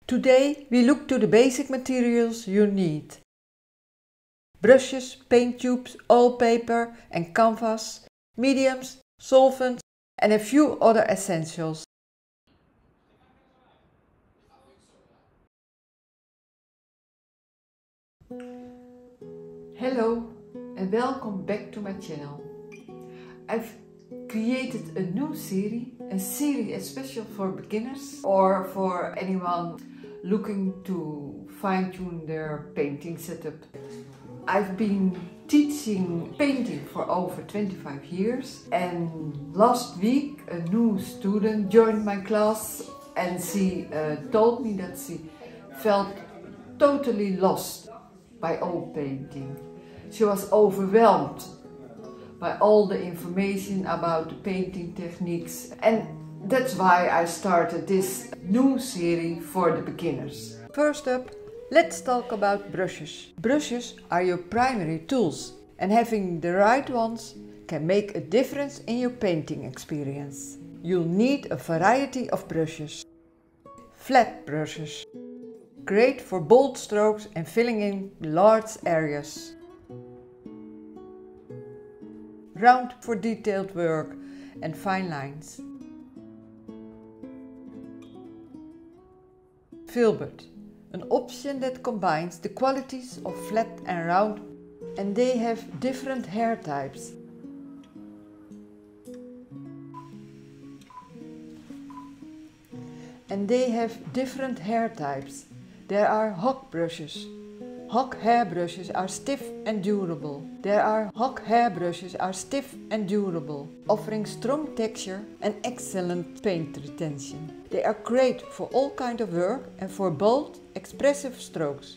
Today we look to the basic materials you need. Brushes, paint tubes, oil paper and canvas, mediums, solvents and a few other essentials. Hello and welcome back to my channel. I've created a new series, a series especially for beginners or for anyone looking to fine-tune their painting setup. I've been teaching painting for over 25 years and last week a new student joined my class and she told me that she felt totally lost by oil painting. She was overwhelmed by all the information about the painting techniques, and that's why I started this new series for the beginners. First up, let's talk about brushes. Brushes are your primary tools, and having the right ones can make a difference in your painting experience. You'll need a variety of brushes. Flat brushes, great for bold strokes and filling in large areas. Round for detailed work and fine lines. Filbert, an option that combines the qualities of flat and round, and they have different hair types. There are Hock brushes. Hock hairbrushes are stiff and durable. Offering strong texture and excellent paint retention. They are great for all kinds of work and for bold, expressive strokes.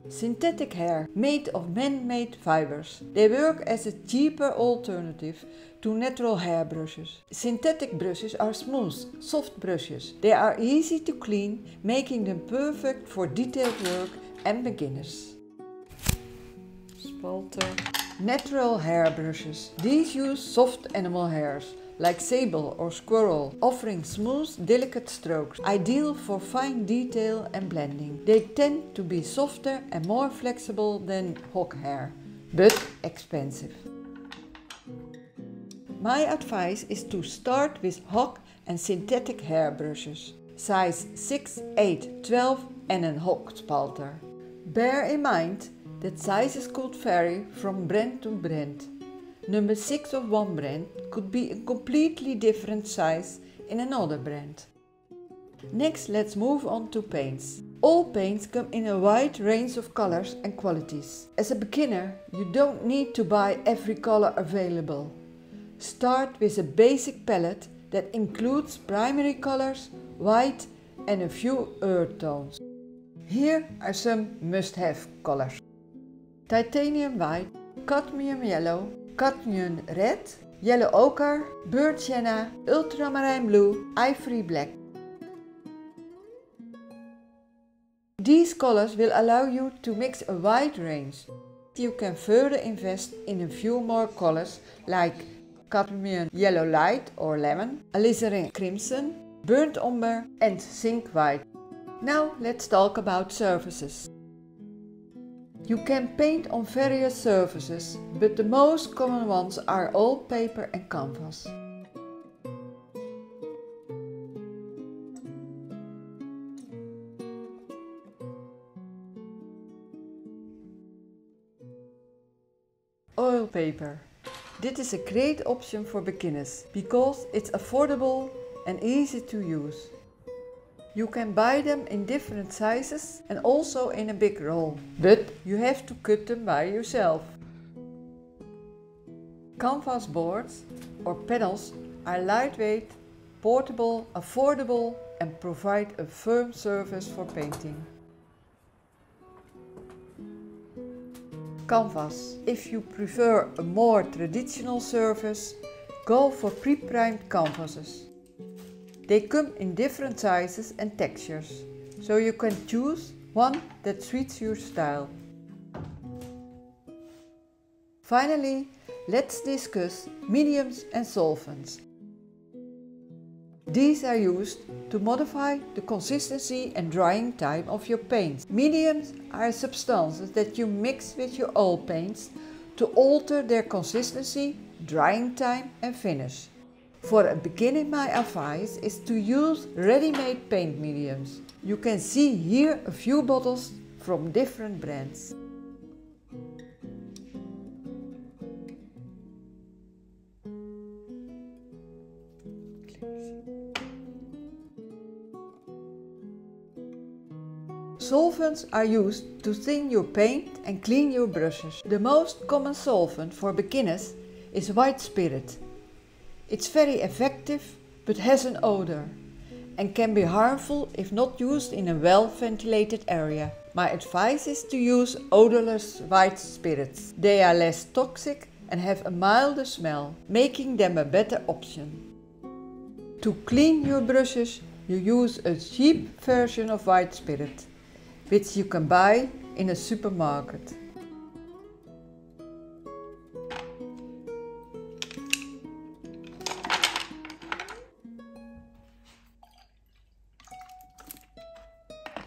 Synthetic hair, made of man-made fibers. They work as a cheaper alternative to natural hairbrushes. Synthetic brushes are smooth, soft brushes. They are easy to clean, making them perfect for detailed work and beginners. Spalter. Natural hairbrushes. These use soft animal hairs, like sable or squirrel, offering smooth, delicate strokes, ideal for fine detail and blending. They tend to be softer and more flexible than Hock hair, but expensive. My advice is to start with Hock and synthetic hairbrushes, size 6, 8, 12 and a Hock spalter. Bear in mind that sizes could vary from brand to brand. Number 6 of one brand could be a completely different size in another brand. Next, let's move on to paints. All paints come in a wide range of colors and qualities. As a beginner, you don't need to buy every color available. Start with a basic palette that includes primary colors, white and a few earth tones. Here are some must-have colors: titanium white, cadmium yellow, cadmium red, yellow ochre, burnt sienna, ultramarine blue, ivory black. These colors will allow you to mix a wide range. You can further invest in a few more colors like cadmium yellow light or lemon, alizarin crimson, burnt umber and zinc white. Now let's talk about surfaces. You can paint on various surfaces, but the most common ones are oil paper and canvas. Oil paper. This is a great option for beginners because it's affordable and easy to use. You can buy them in different sizes and also in a big roll, but you have to cut them by yourself. Canvas boards or panels are lightweight, portable, affordable and provide a firm surface for painting. Canvas. If you prefer a more traditional surface, go for pre-primed canvases. They come in different sizes and textures, so you can choose one that suits your style. Finally, let's discuss mediums and solvents. These are used to modify the consistency and drying time of your paints. Mediums are substances that you mix with your oil paints to alter their consistency, drying time and finish. For a beginner, my advice is to use ready-made paint mediums. You can see here a few bottles from different brands. Solvents are used to thin your paint and clean your brushes. The most common solvent for beginners is white spirit. It's very effective but has an odor and can be harmful if not used in a well-ventilated area. My advice is to use odorless white spirits. They are less toxic and have a milder smell, making them a better option. To clean your brushes, you use a cheap version of white spirit, which you can buy in a supermarket.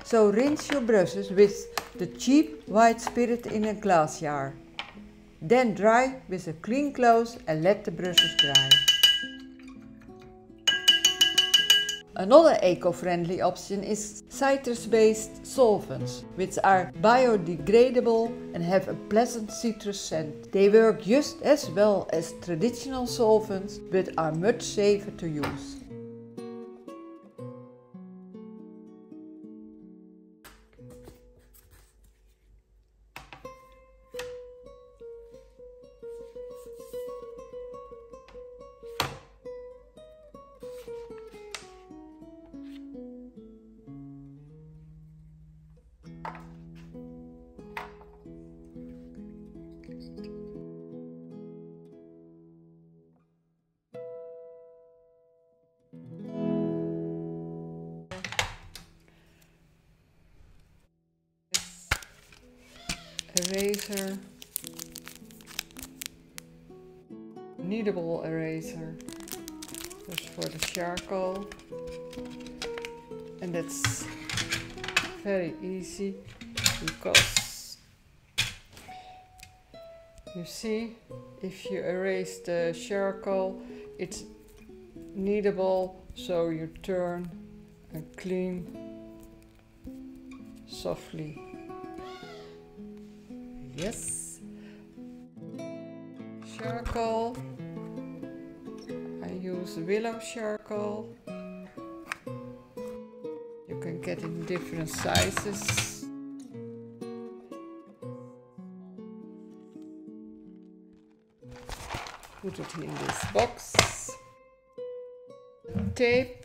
So rinse your brushes with the cheap white spirit in a glass jar. Then dry with a clean cloth and let the brushes dry. Another eco-friendly option is citrus-based solvents, which are biodegradable and have a pleasant citrus scent. They work just as well as traditional solvents, but are much safer to use. Eraser, kneadable eraser, just for the charcoal, and that's very easy because you see, if you erase the charcoal, it's kneadable, so you turn and clean softly. Yes. Charcoal. I use willow charcoal. You can get it in different sizes. Put it in this box. Tape.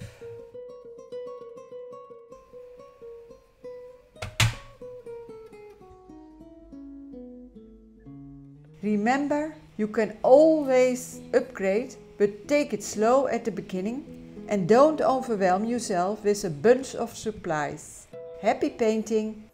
Remember, you can always upgrade, but take it slow at the beginning and don't overwhelm yourself with a bunch of supplies. Happy painting!